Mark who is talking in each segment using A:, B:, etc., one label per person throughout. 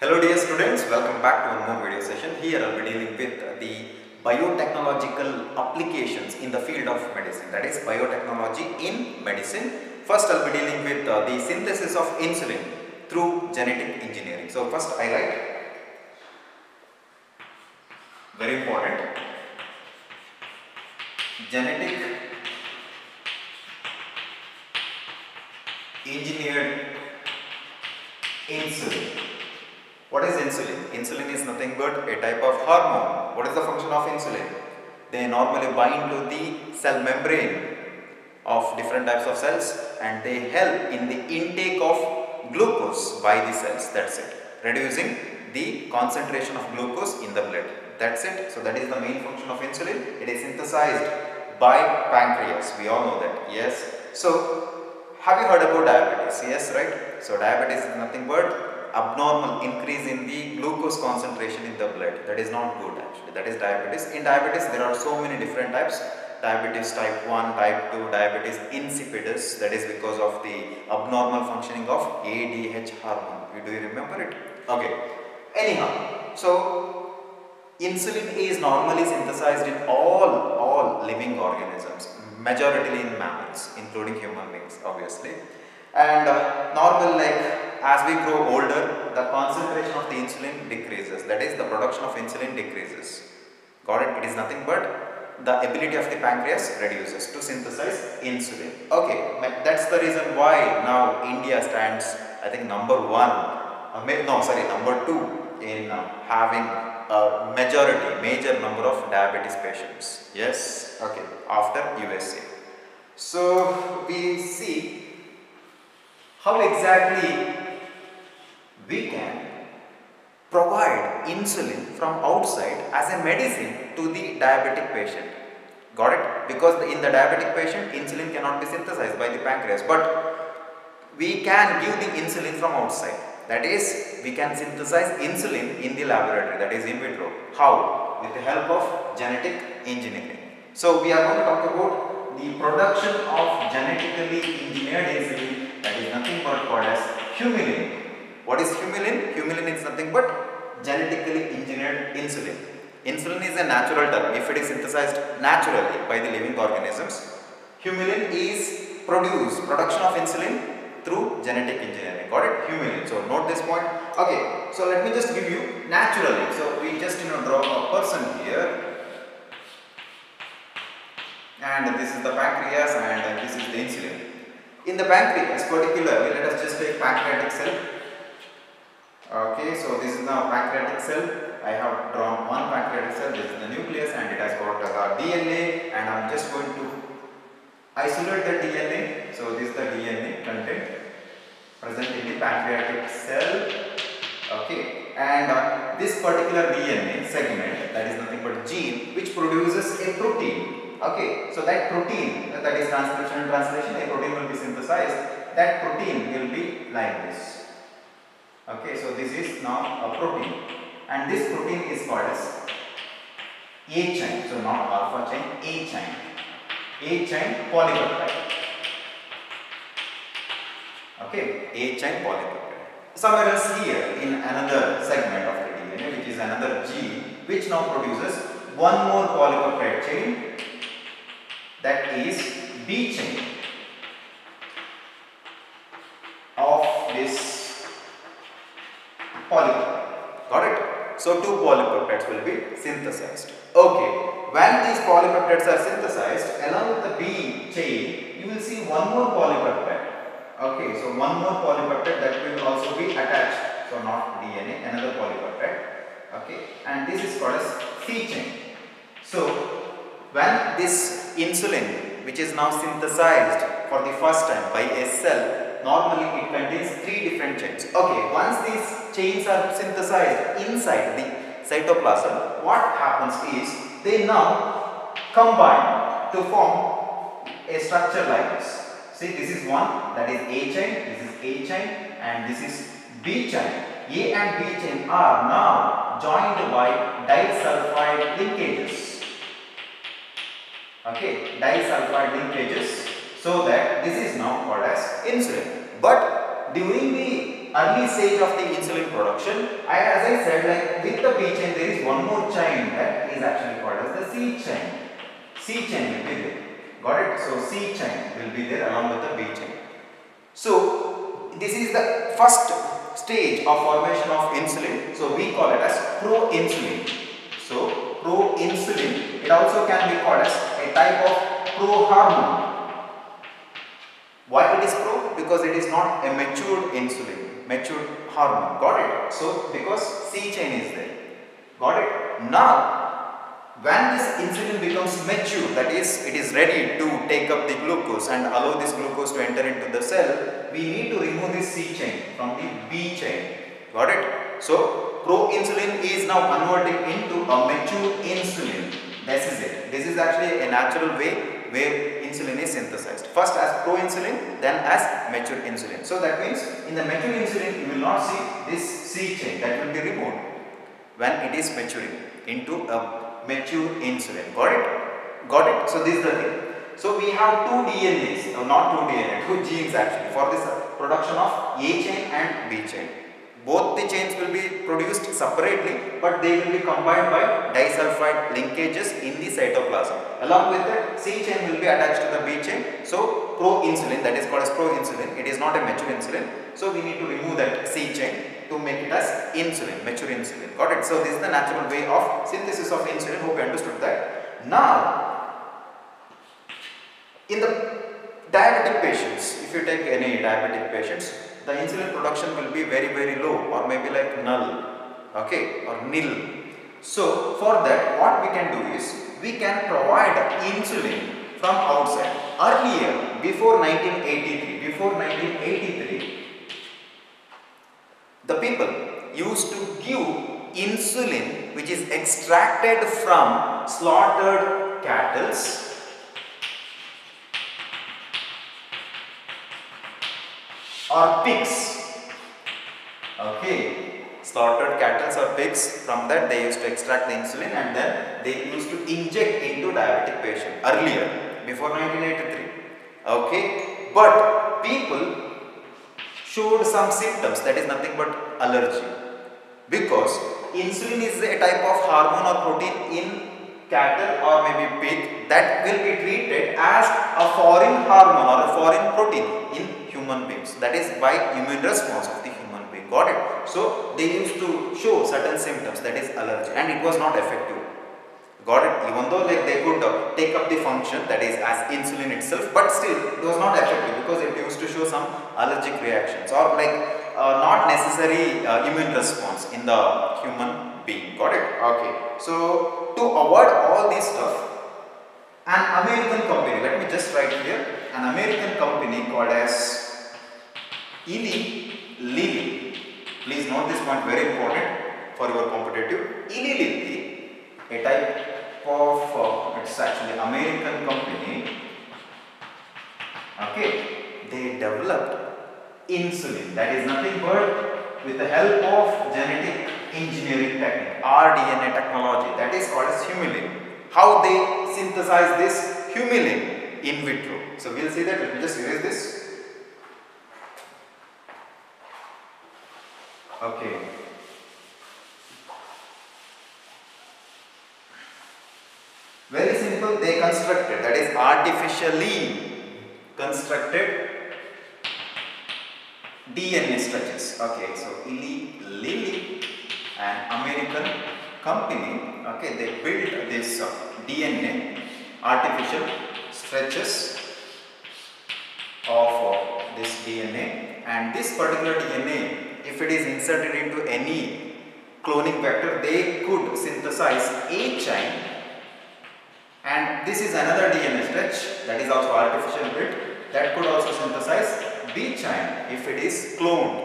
A: Hello dear students, welcome back to one more video session. Here I will be dealing with the biotechnological applications in the field of medicine, that is biotechnology in medicine. First I will be dealing with the synthesis of insulin through genetic engineering. So first I write, very important, genetic engineered insulin. What is insulin? Insulin is nothing but a type of hormone. What is the function of insulin? They normally bind to the cell membrane of different types of cells and they help in the intake of glucose by the cells. That's it. Reducing the concentration of glucose in the blood. That's it. So that is the main function of insulin. It is synthesized by pancreas. We all know that. Yes. So have you heard about diabetes? Yes, right? So diabetes is nothing but abnormal increase in the glucose concentration in the blood. That is not good actually. That is diabetes. In diabetes there are so many different types. Diabetes type 1, type 2, diabetes insipidus, that is because of the abnormal functioning of ADH hormone. Do you remember it? Okay. Anyhow, so insulin is normally synthesized in all living organisms, majority in mammals, including human beings obviously. And normal, like as we grow older, the concentration of the insulin decreases, that is the production of insulin decreases. Got it? It is nothing but the ability of the pancreas reduces to synthesize insulin. Okay, that's the reason why now India stands, I think, number 2 in having a major number of diabetes patients. Yes, okay, after USA. So we see how exactly we can provide insulin from outside as a medicine to the diabetic patient. Got it? Because in the diabetic patient, insulin cannot be synthesized by the pancreas, but we can give the insulin from outside. That is, we can synthesize insulin in the laboratory, that is in vitro. How? With the help of genetic engineering. So we are going to talk about the production of genetically engineered insulin, that is nothing but called as humulin. What is humulin? Humulin is nothing but genetically engineered insulin. Insulin is a natural term if it is synthesized naturally by the living organisms. Humulin is production of insulin through genetic engineering. Got it? Humulin. So note this point. Okay, so let me just give you naturally. So we just draw a person here, and this is the pancreas and this is the insulin. In the pancreas particularly, let us just take pancreatic cell. Okay, so this is now pancreatic cell. I have drawn one pancreatic cell. This is the nucleus and it has got DNA, and I am just going to isolate the DNA. So this is the DNA content present in the pancreatic cell. Okay, and this particular DNA segment, that is nothing but gene, which produces a protein. Okay, so that protein, that is transcription and translation, a protein will be synthesized. That protein will be like this. Okay, so this is now a protein, and this protein is called as A chain. So not alpha chain, A chain. A chain polypeptide. Okay, A chain polypeptide. Somewhere else here in another segment of the DNA, which is another gene, which now produces one more polypeptide chain, that is B chain of this polypeptide. Got it? So two polypeptides will be synthesized. Okay, when these polypeptides are synthesized, along with the B chain, you will see one more polypeptide. Okay, so one more polypeptide that will also be attached. So not DNA, another polypeptide. Okay, and this is called as C chain. So when this insulin, which is now synthesized for the first time by a cell, normally it contains 3 different chains. Okay, once these chains are synthesized inside the cytoplasm, what happens is they now combine to form a structure like this. See, this is one, that is A chain, this is A chain, and this is B chain. A and B chain are now joined by disulfide linkages. Okay, disulfide linkages, so that this is now called as insulin. But during the early stage of the insulin production, as I said, like with the B chain there is one more chain that is actually called as the C chain. C chain will be there. Got it? So C chain will be there along with the B chain. So this is the first stage of formation of insulin. So we call it as proinsulin. So proinsulin, it also can be called as a type of prohormone. Why it is pro? Because it is not a matured insulin, matured hormone. Got it? So because C chain is there. Got it? Now when this insulin becomes mature, that is, it is ready to take up the glucose and allow this glucose to enter into the cell, we need to remove this C chain from the B chain. Got it? So proinsulin is now converting into a mature insulin. This is it. This is actually a natural way where insulin is synthesized. First as proinsulin, then as mature insulin. So that means in the mature insulin you will not see this C chain, that will be removed when it is maturing into a mature insulin. Got it? Got it? So this is the thing. So we have two DNAs, no, not two DNA, two genes actually for this production of A chain and B chain. Both the chains will be produced separately, but they will be combined by disulfide linkages in the cytoplasm. Along with that, C chain will be attached to the B chain. So proinsulin, that is called as proinsulin, it is not a mature insulin. So we need to remove that C chain to make it as insulin, mature insulin. Got it? So this is the natural way of synthesis of insulin. Hope you understood that. Now, in the diabetic patients, if you take any diabetic patients, the insulin production will be very low, or maybe like null, okay, or nil. So for that, what we can do is we can provide insulin from outside. Earlier, before 1983, the people used to give insulin which is extracted from slaughtered cattle or pigs. Okay, slaughtered cattle or pigs, from that they used to extract the insulin and then they used to inject into diabetic patient earlier, before 1983. Okay, but people showed some symptoms, that is nothing but allergy, because insulin is a type of hormone or protein in cattle or maybe pig that will be treated as a foreign hormone or a foreign protein in human beings, that is by immune response of the human being. Got it? So they used to show certain symptoms, that is allergy, and it was not effective. Got it? Even though like they could take up the function, that is as insulin itself, but still it was not effective because it used to show some allergic reactions or like not necessary immune response in the human being. Got it? Okay. So to avoid all this stuff, an American company, let me just write here, an American company called as Eli Lilly. Please note this point, very important for your competitive. Eli Lilly, a type of it's actually American company. Okay, they developed insulin, that is nothing but with the help of genetic engineering technique, rDNA technology, that is called as humulin. How they synthesize this humulin in vitro. So we'll see that. Let me just erase this. Okay. Very simple, they constructed, that is artificially constructed DNA stretches. Okay, so Eli Lilly, an American company, okay, they built this DNA, artificial stretches of this DNA, and this particular DNA, if it is inserted into any cloning vector, they could synthesize A chain. And this is another DNA stretch that is also artificial built that could also synthesize B chain if it is cloned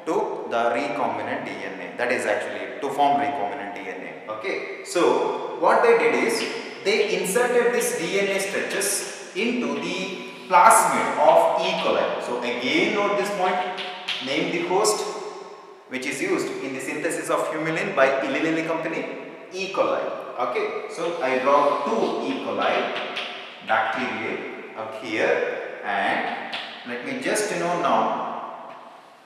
A: to the recombinant DNA, that is actually to form recombinant DNA. Okay, so what they did is they inserted this DNA stretches into the plasmid of E. coli. So again note this point, name the host which is used in the synthesis of humulin by Eli Lilly company, E. coli. Okay, so I draw two E. coli bacteria up here, and let me just now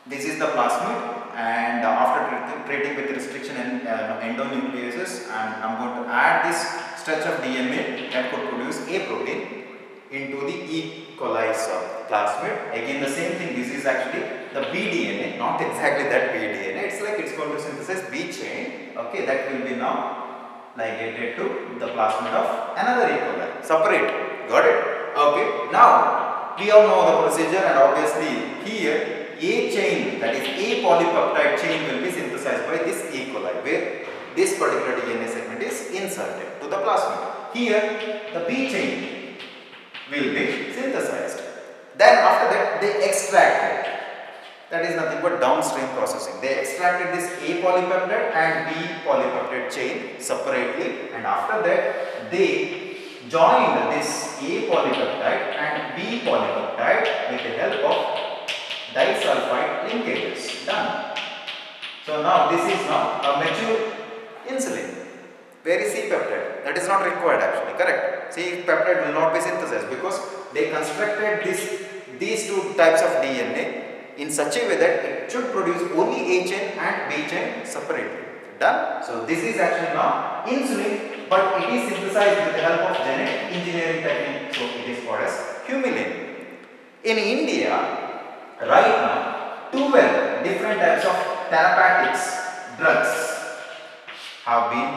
A: This is the plasmid, and after treating with restriction and endonucleases, and I'm going to add this stretch of DNA that could produce a protein into the E. coli's plasmid. Again the same thing, this is actually the bDNA, not exactly that bDNA, it's like it's going to synthesize B chain, okay, that will be now ligated to the plasmid of another E. coli, separate, got it? Okay, now we all know the procedure, and obviously here A chain, that is A polypeptide chain, will be synthesized by this E. coli, where this particular DNA segment is inserted to the plasmid. Here the B chain will be synthesized. Then after that they extracted. That is nothing but downstream processing. They extracted this A polypeptide and B polypeptide chain separately, and after that they joined this A polypeptide and B polypeptide with the help of disulfide linkages. Done. So now this is now a mature insulin. Where is C peptide? That is not required actually, correct? C peptide will not be synthesized because they constructed these two types of DNA in such a way that it should produce only A chain and B chain separately. Done? So this is actually now insulin, but it is synthesized with the help of genetic engineering technique. So it is called as humulin. In India, right now, 12 different types of therapeutics drugs have been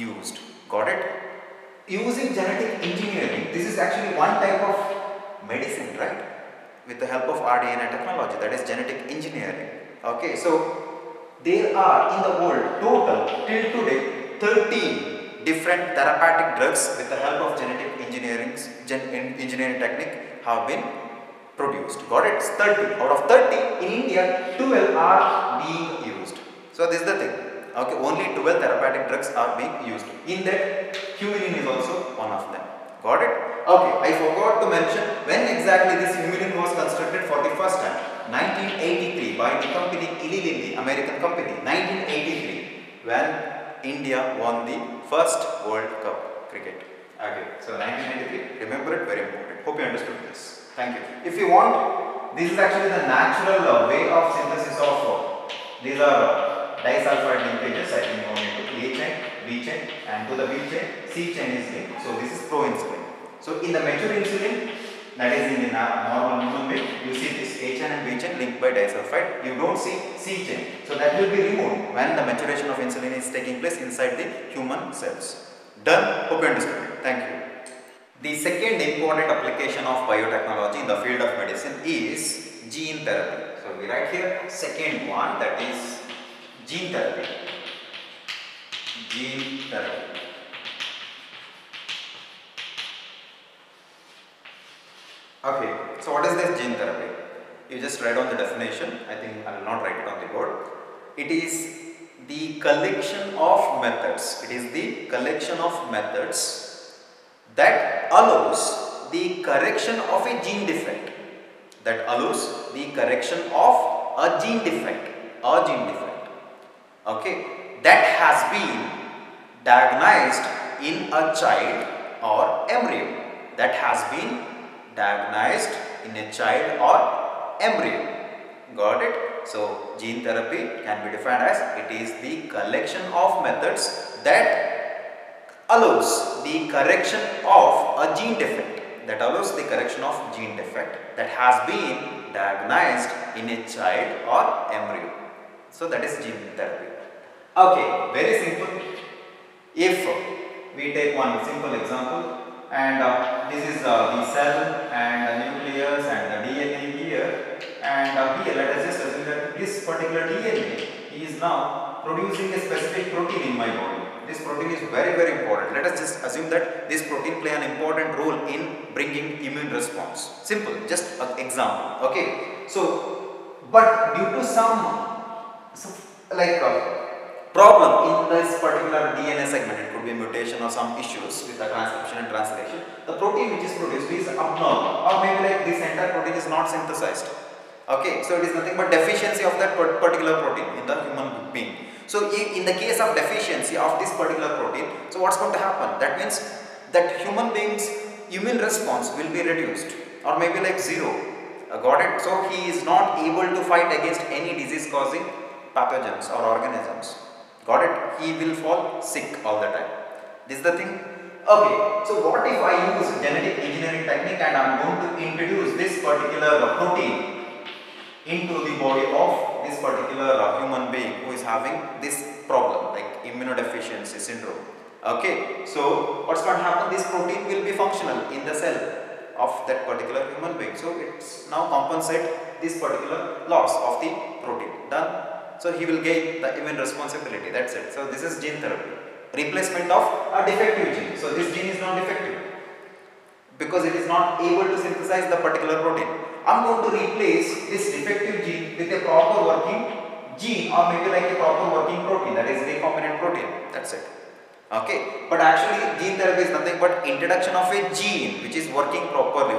A: used. Got it? Using genetic engineering, this is actually one type of medicine, right? With the help of rDNA technology, that is genetic engineering. Okay, so there are in the world total till today 13 different therapeutic drugs with the help of genetic engineering technique have been produced. Got it? It's 30. Out of 30 in India, 12 are being used. So this is the thing. Okay, only 12 therapeutic drugs are being used. In that, humulin is also one of them. Got it? Okay, I forgot to mention when exactly this humulin was constructed for the first time. 1983 by the company Eli Lilly, American company. 1983 when India won the first World Cup cricket. Okay, so 1983, remember it, very important. Hope you understood this. Thank you. If you want, this is actually the natural way of synthesis of these are disulfide linkages. I think only to A chain, B chain, and to the B chain, C chain is linked. So this is proinsulin. So in the mature insulin, that is in the normal human being, you see this A chain and B chain linked by disulfide. You don't see C chain. So that will be removed when the maturation of insulin is taking place inside the human cells. Done? Hope you understood it. Thank you. The second important application of biotechnology in the field of medicine is gene therapy. So we write here second one, that is gene therapy. Gene therapy. Okay, so what is this gene therapy? You just write on the definition. I think I will not write it on the board. It is the collection of methods. It is the collection of methods that allows the correction of a gene defect. That allows the correction of a gene defect. Okay, that has been diagnosed in a child or embryo. That has been diagnosed in a child or embryo. Got it? So gene therapy can be defined as it is the collection of methods that allows the correction of a gene defect. That allows the correction of gene defect that has been diagnosed in a child or embryo. So that is gene therapy. Okay, very simple. If we take one simple example, and this is the cell and the nucleus and the DNA here, and here let us just assume that this particular DNA is now producing a specific protein in my body. This protein is very, very important. Let us just assume that this protein play an important role in bringing immune response. Simple, just an example. Okay. So, but due to some problem in this particular DNA segment, it could be a mutation or some issues with the transcription and translation, the protein which is produced is abnormal, or maybe like this entire protein is not synthesized. Okay, so it is nothing but deficiency of that particular protein in the human being. So in the case of deficiency of this particular protein, so what's going to happen? That means that human beings' immune response will be reduced or maybe like zero. Got it? So he is not able to fight against any disease causing pathogens or organisms. Got it? He will fall sick all the time. This is the thing. Okay, so what if I use genetic engineering technique and I am going to introduce this particular protein into the body of this particular human being who is having this problem like immunodeficiency syndrome. Okay, so what's going to happen? This protein will be functional in the cell of that particular human being. So it's now compensate this particular loss of the protein. Done. So he will gain the immune responsibility. That's it. So this is gene therapy. Replacement of a defective gene. So this gene is not defective because it is not able to synthesize the particular protein. I am going to replace this defective gene with a proper working gene or maybe like a proper working protein, that is recombinant protein. That's it. Okay, but actually gene therapy is nothing but introduction of a gene which is working properly,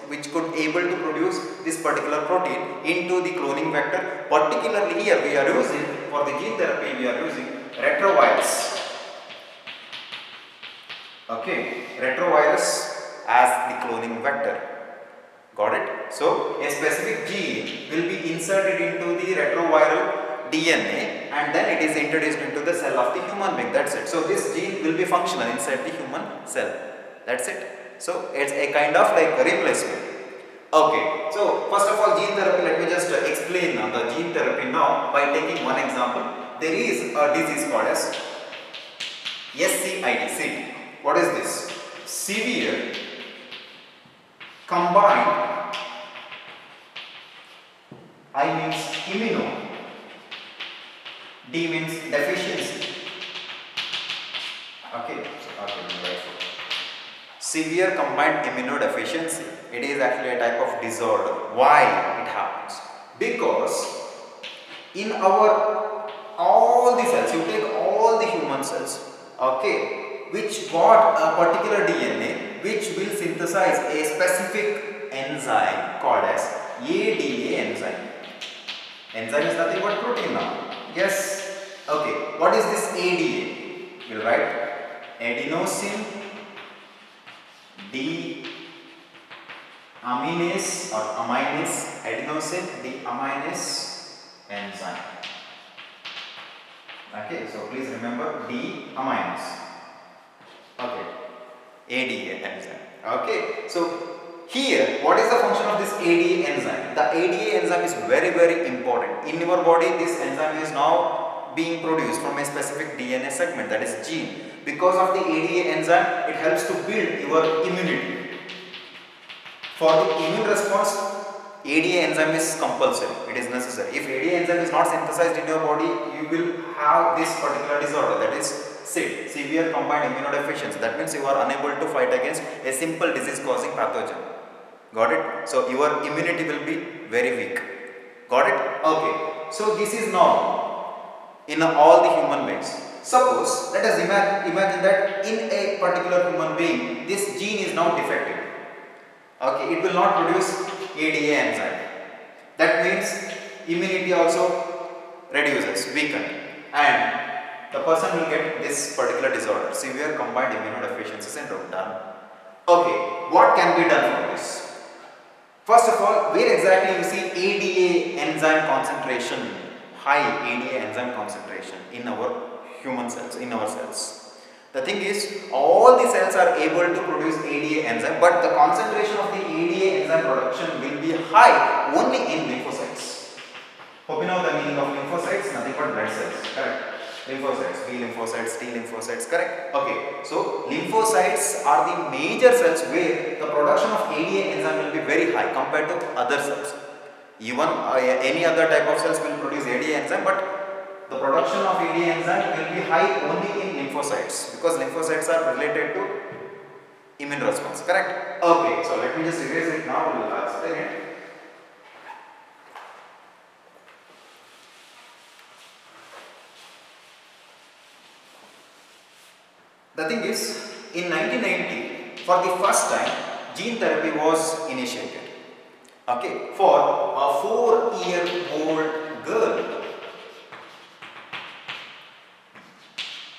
A: which could able to produce this particular protein into the cloning vector. Particularly here we are using, for the gene therapy we are using retrovirus. Okay, retrovirus as the cloning vector. Got it? So a specific gene will be inserted into the retroviral DNA and then it is introduced into the cell of the human being. That's it. So this gene will be functional inside the human cell. That's it. So it's a kind of like a replacement. Okay. So first of all, gene therapy, let me just explain the gene therapy now by taking one example. There is a disease called as SCID. What is this? Severe combined, I means immuno, D means deficiency. Okay, severe combined immunodeficiency. It is actually a type of disorder. Why it happens? Because in our all the cells, you take all the human cells, okay, which got a particular DNA which will synthesize a specific enzyme called as ADA enzyme. Enzyme is nothing but protein now. Yes. Okay. What is this ADA? We'll write adenosine deaminase or aminase, adenosine deaminase enzyme. Okay. So please remember deaminase. Okay. ADA enzyme. Okay. So here, what is the function of this ADA enzyme? The ADA enzyme is very, very important. In your body, this enzyme is now being produced from a specific DNA segment, that is gene. Because of the ADA enzyme, it helps to build your immunity. For the immune response, ADA enzyme is compulsory. It is necessary. If ADA enzyme is not synthesized in your body, you will have this particular disorder, that is SID, severe combined immunodeficiency. That means you are unable to fight against a simple disease causing pathogen. Got it? So your immunity will be very weak. Got it? Okay. So this is normal in all the human beings. Suppose, let us imagine that in a particular human being, this gene is now defective. Okay, it will not produce ADA enzyme. That means immunity also reduces, weakened, and the person will get this particular disorder, severe combined immunodeficiency syndrome. Done. Okay, what can be done for this? First of all, where exactly you see ADA enzyme concentration, high ADA enzyme concentration in our human cells, in our cells. The thing is, all the cells are able to produce ADA enzyme, but the concentration of the ADA enzyme production will be high only in lymphocytes. Hope you know the meaning of lymphocytes, nothing but blood cells, correct? Lymphocytes, B lymphocytes, T lymphocytes, correct? Okay, so lymphocytes are the major cells where the production of ADA enzyme will be very high compared to other cells. Even any other type of cells will produce ADA enzyme, but the production of ADA enzyme will be high only in lymphocytes because lymphocytes are related to immune response, correct? Okay, so let me just erase it now, we will explain it. The thing is, in 1990, for the first time, gene therapy was initiated. Okay, for a 4-year-old girl.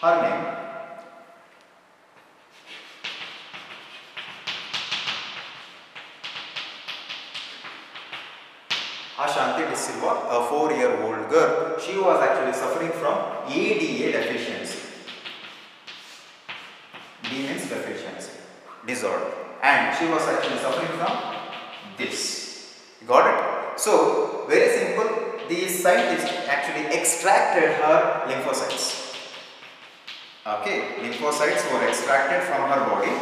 A: Her name Silva, a 4-year-old girl. She was actually suffering from ADA deficiency. D means deficiency, disorder, and she was actually suffering from this. Got it? So, very simple. These scientists actually extracted her lymphocytes. Okay, lymphocytes were extracted from her body,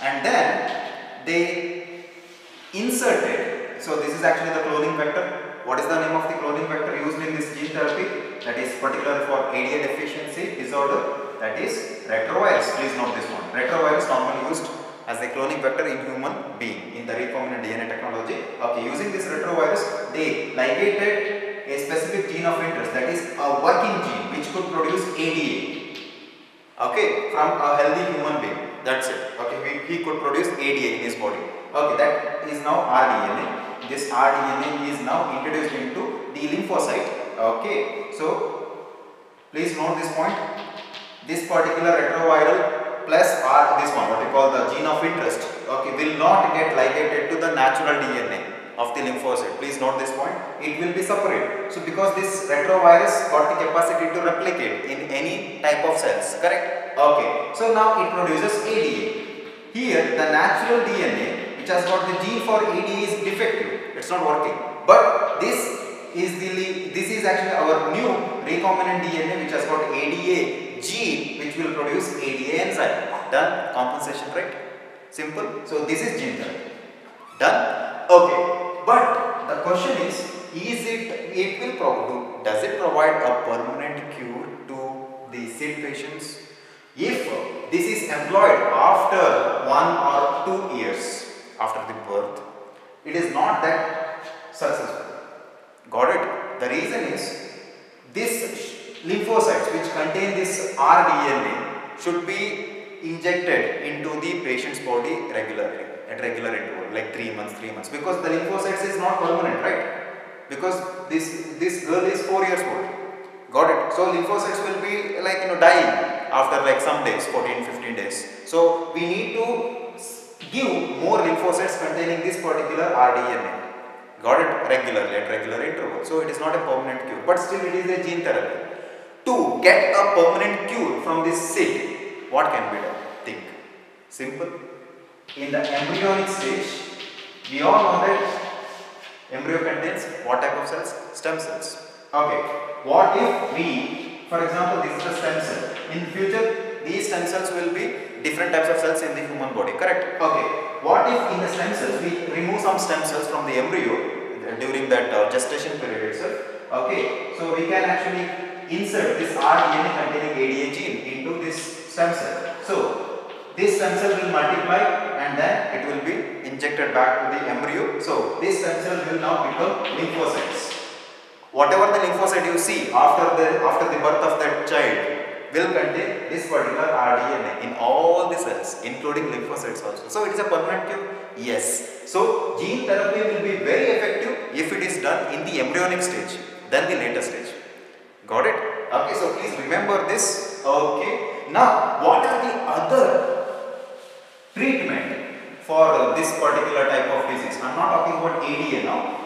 A: and then they inserted. So, this is actually the cloning vector. What is the name of the cloning vector used in this gene therapy? That is particular for ADA deficiency disorder. That is retrovirus. Please note this one. Retrovirus normally used as a cloning vector in human being in the recombinant DNA technology. Okay, using this retrovirus, they ligated a specific gene of interest, that is a working gene which could produce ADA. Okay, from a healthy human being. That's it. Okay, he could produce ADA in his body. Okay, that is now rDNA. This rDNA is now introduced into the lymphocyte. Okay, so please note this point. This particular retroviral plus this one, what we call the gene of interest, okay, will not get ligated to the natural DNA of the lymphocyte. Please note this point. It will be separate. So because this retrovirus got the capacity to replicate in any type of cells, correct? Okay. So now it produces ADA. Here the natural DNA which has got the gene for ADA is defective. It's not working. But this is actually our new recombinant DNA which has got ADA gene which will produce ADA enzyme. Done? Compensation, right? Simple. So this is gene therapy. Done? Okay. But the question is does it provide a permanent cure to the SID patients? If this is employed after 1 or 2 years after the birth, it is not that successful. Got it? The reason is this lymphocytes which contain this rDNA should be injected into the patient's body regularly at regular interval, like 3 months, because the lymphocytes is not permanent, right? Because this girl is 4 years old. Got it? So lymphocytes will be like dying after like some days, 14-15 days. So we need to give more lymphocytes containing this particular rDNA. Got it? Regularly at regular interval. So it is not a permanent cure, but still it is a gene therapy. To get a permanent cure from this SID, what can be done? Think. Simple. In the embryonic stage, we all know that embryo contains what type of cells? Stem cells. Okay. What if we, for example, this is a stem cell. In future, these stem cells will be different types of cells in the human body. Correct? Okay. What if in the stem cells we remove some stem cells from the embryo during that gestation period itself? Okay. So we can actually insert this rDNA containing ADA gene into this stem cell. So this stem cell will multiply and then it will be injected back to the embryo. So this stem cell will now become lymphocytes. Whatever the lymphocyte you see after the birth of that child will contain this particular rDNA in all the cells, including lymphocytes also. So it is a permanent cure? Yes. So gene therapy will be very effective if it is done in the embryonic stage than the later stage. Got it? Okay, so please remember this. Okay. Now, what are the other treatment for this particular type of disease? I am not talking about ADA now.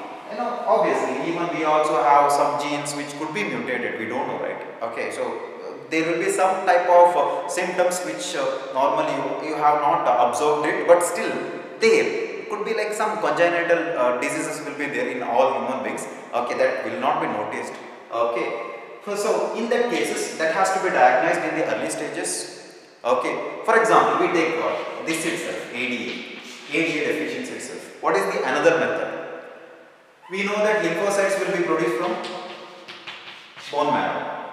A: Obviously, even we also have some genes which could be mutated. We don't know, right? Okay, so there will be some type of symptoms which normally you have not observed it, but still there could be like some congenital diseases will be there in all human beings. Okay, that will not be noticed. Okay. So in that cases, that has to be diagnosed in the early stages. Okay. For example, we take this itself, ADA deficiency itself. What is the another method? We know that lymphocytes will be produced from bone marrow.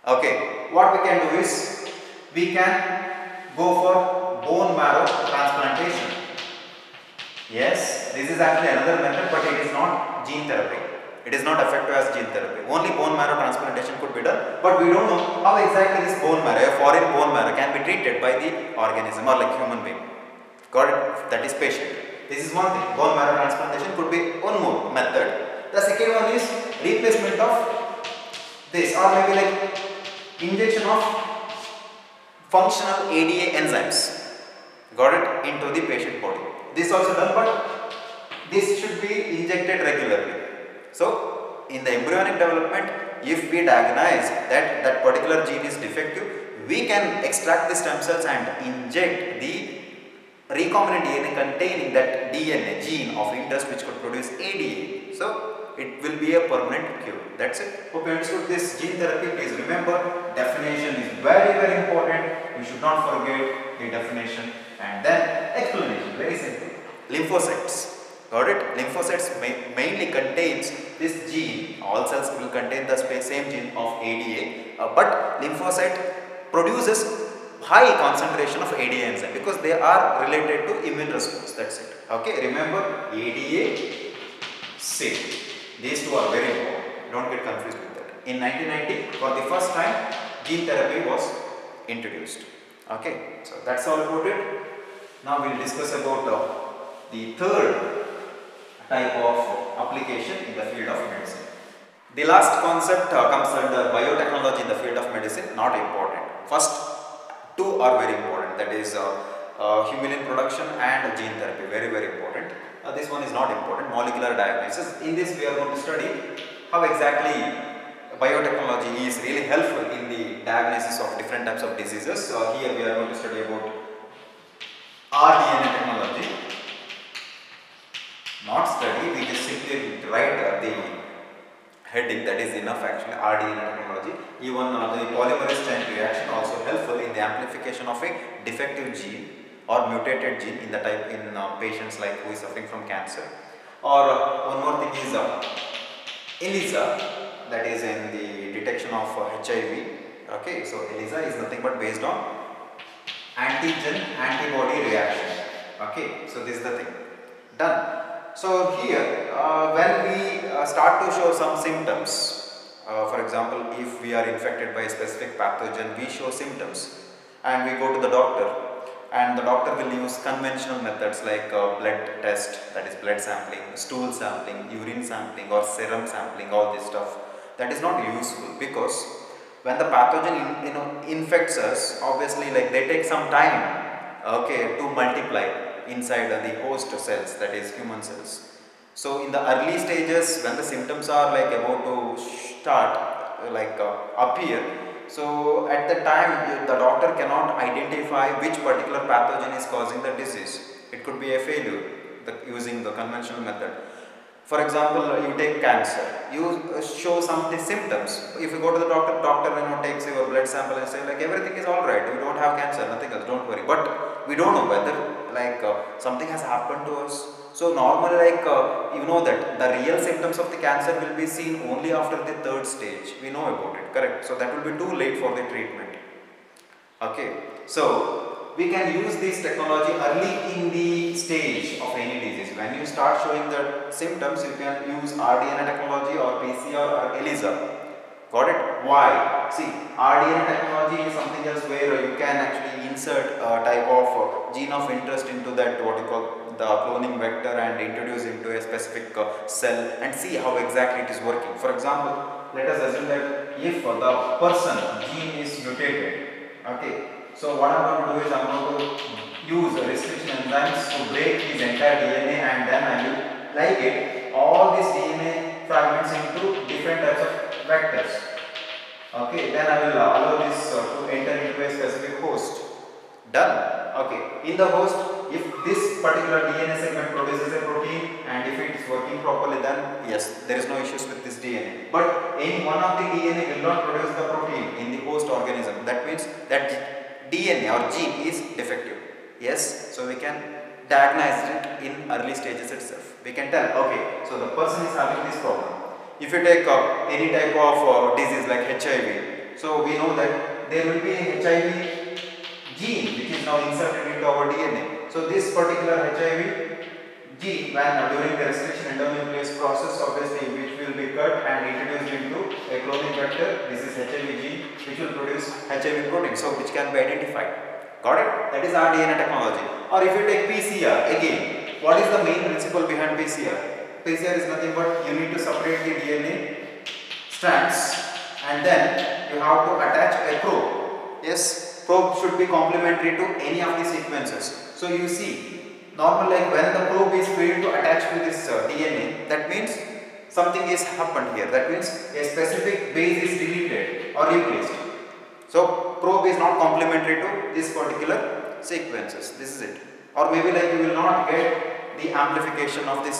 A: Okay. What we can do is, we can go for bone marrow transplantation. Yes, this is actually another method, but it is not gene therapy. It is not effective as gene therapy. Only bone marrow transplantation could be done, but we don't know how exactly this bone marrow, a foreign bone marrow, can be treated by the organism or like human being. Got it? That is patient. This is one thing. Bone marrow transplantation could be one more method. The second one is replacement of this, or maybe like injection of functional ADA enzymes. Got it? Into the patient body. This also done, but this should be injected regularly. So in the embryonic development, if we diagnose that that particular gene is defective, we can extract the stem cells and inject the recombinant DNA containing that DNA gene of interest which could produce ADA. So it will be a permanent cure. That's it. Hope you understood this gene therapy. Please remember, definition is very important. You should not forget the definition, and then explanation. Very simple. Lymphocytes. Got it? Lymphocytes mainly contains this gene. All cells will contain the same gene of ADA, but lymphocyte produces high concentration of ADA enzyme because they are related to immune response. That's it. Okay, remember ADA, same. These two are very important. Don't get confused with that. In 1990, for the first time, gene therapy was introduced. Okay, so that's all about it. Now we will discuss about the third type of application in the field of medicine. The last concept comes under biotechnology in the field of medicine. Not important. First two are very important, that is humulin production and gene therapy, very important. This one is not important, molecular diagnosis. In this we are going to study how exactly biotechnology is really helpful in the diagnosis of different types of diseases. Here we are going to study about rDNA technology. Not study, we just simply write the heading, that is enough actually. rDNA technology. Even the polymerase chain reaction also helpful in the amplification of a defective gene or mutated gene in the type in patients like who is suffering from cancer. Or one more thing is ELISA, that is in the detection of HIV. Okay, so ELISA is nothing but based on antigen antibody reaction. Okay, so this is the thing. Done. So here when we start to show some symptoms, for example, if we are infected by a specific pathogen, we show symptoms and we go to the doctor, and the doctor will use conventional methods like blood test, that is blood sampling, stool sampling, urine sampling or serum sampling, all this stuff. That is not useful because when the pathogen infects us, obviously like they take some time, okay, to multiply inside the host cells, that is human cells. So in the early stages when the symptoms are like about to start appear, so at the time the doctor cannot identify which particular pathogen is causing the disease. It could be a failure using the conventional method. For example, you take cancer, you show some symptoms. If you go to the doctor takes your blood sample and say like everything is alright, you don't have cancer, nothing else, don't worry. But we don't know whether something has happened to us. So normally you know that the real symptoms of the cancer will be seen only after the third stage. We know about it, correct? So that will be too late for the treatment. Okay, so we can use this technology early in the stage of any disease. When you start showing the symptoms, you can use rDNA technology or PCR or ELISA. Got it? Why? See, rDNA technology is something else where you can actually insert a type of gene of interest into that what you call the cloning vector and introduce into a specific cell and see how exactly it is working. For example, let us assume that if the person gene is mutated, okay, so what I am going to do is I am going to use restriction enzymes to break his entire DNA, and then I will ligate all these DNA fragments into different types of vectors. Okay, then I will allow this to enter into a specific host. Done. Okay, in the host, if this particular DNA segment produces a protein and if it is working properly, then yes, there is no issues with this DNA. But any one of the DNA will not produce the protein in the host organism. That means that DNA or gene is defective. Yes, so we can diagnose it in early stages itself. We can tell, okay, so the person is having this problem. If you take any type of disease like HIV, so we know that there will be a HIV gene which is now inserted into our DNA. So this particular HIV gene, when during the restriction endonuclease process, obviously which will be cut and introduced into a cloning vector, this is HIV gene which will produce HIV protein, so which can be identified. Got it? That is rDNA technology. Or if you take PCR, again, what is the main principle behind PCR? PCR is nothing but you need to separate the DNA strands and then you have to attach a probe. Yes, probe should be complementary to any of the sequences. So you see, normally when the probe is failed to attach to this DNA, that means something is happened here. That means a specific base is deleted or replaced. So probe is not complementary to this particular sequences. This is it. Or maybe like you will not get the amplification of this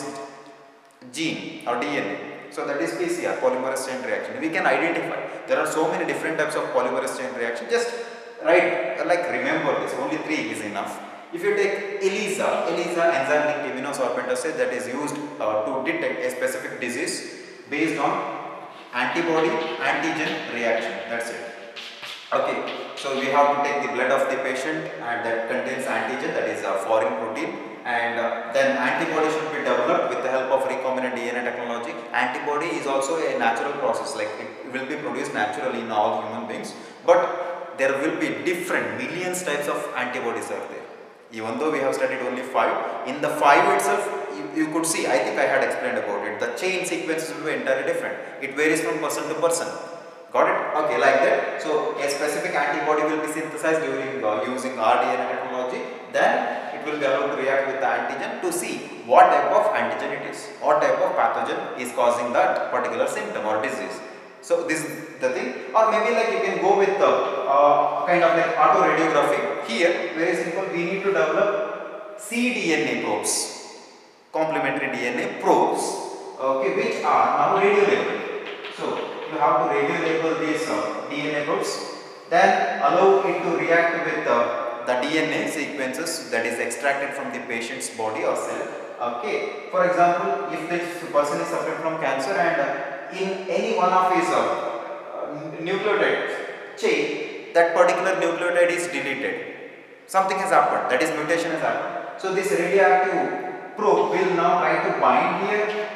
A: gene or DNA. So that is PCR, polymerase chain reaction. We can identify. There are so many different types of polymerase chain reaction. Just write, like remember this. Only 3 is enough. If you take ELISA enzyme linked immunosorbentase, that is used to detect a specific disease based on antibody antigen reaction. That's it. Okay, so we have to take the blood of the patient and that contains antigen, that is a foreign protein, and then antibody should be developed with the help of recombinant DNA technology. Antibody is also a natural process, like it will be produced naturally in all human beings, but there will be different millions types of antibodies are there. Even though we have studied only 5, in the 5 itself you could see, I think I had explained about it, the chain sequences will be entirely different. It varies from person to person. Got it? Okay, like that. So a specific antibody will be synthesized during using rDNA technology. Then it will be allowed to react with the antigen to see what type of antigen it is, what type of pathogen is causing that particular symptom or disease. So this is the thing. Or maybe like you can go with kind of like autoradiography. Here, very simple. We need to develop cDNA probes, complementary DNA probes, okay, which are now radiolabeled. So you have to radiolabel these DNA probes, then allow it to react with the DNA sequences that is extracted from the patient's body or cell. Okay, for example, if this person is suffering from cancer and in any one of his nucleotide chain, that particular nucleotide is deleted. Something has happened, that is mutation has happened. So this radioactive probe will now try to bind here,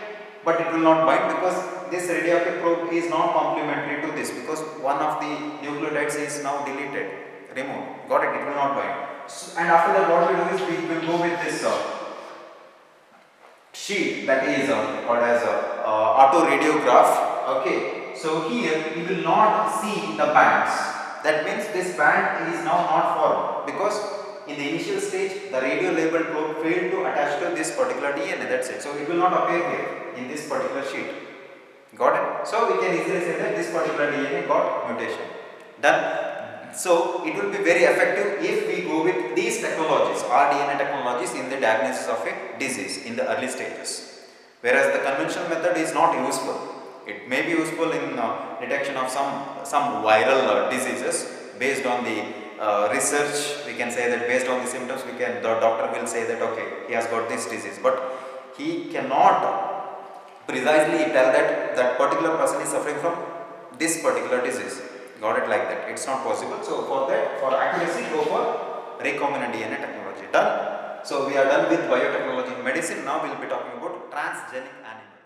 A: but it will not bind because this radioactive probe is not complementary to this, because one of the nucleotides is now deleted, removed. Got it? It will not bind. So, and after that, what we do is we will go with this sheet that is called as autoradiograph. Okay. So here we will not see the bands. That means this band is now not formed because in the initial stage the radio labeled probe failed to attach to this particular DNA. That's it. So it will not appear here in this particular sheet. Got it? So we can easily say that this particular DNA got mutation. Done. So it will be very effective if we go with these technologies, rDNA technologies, in the diagnosis of a disease in the early stages. Whereas the conventional method is not useful. It may be useful in detection of some viral diseases based on the research. We can say that based on the symptoms, the doctor will say that okay, he has got this disease, but he cannot precisely tell that that particular person is suffering from this particular disease. Got it? Like that, it's not possible. So for that, for accuracy, go for recombinant DNA technology. Done. So we are done with biotechnology in medicine. Now we will be talking about transgenic animals.